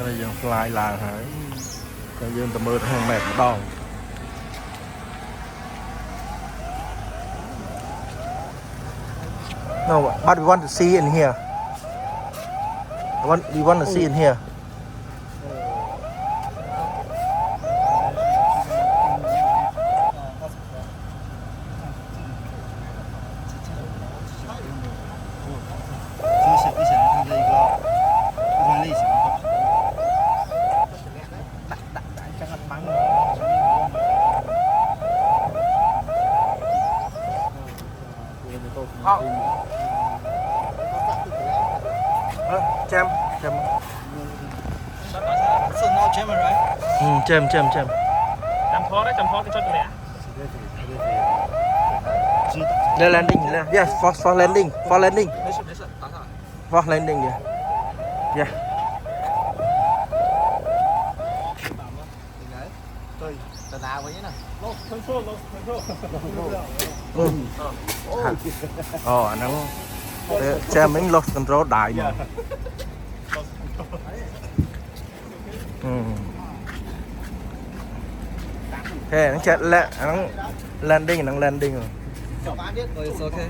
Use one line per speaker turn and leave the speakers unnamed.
đây dừng fly là hả cái dương tầm mưa hàng mệt đòn no but we want to see in here we want to see in here Chăm chăm
So now German, right?
chăm
chăm phó cái chốt này
the landing yes for landing for landing for landing yeah yeah anh nó xe mấy lost control đại mà thế nó chạy lẹ nó landing rồi
It's okay.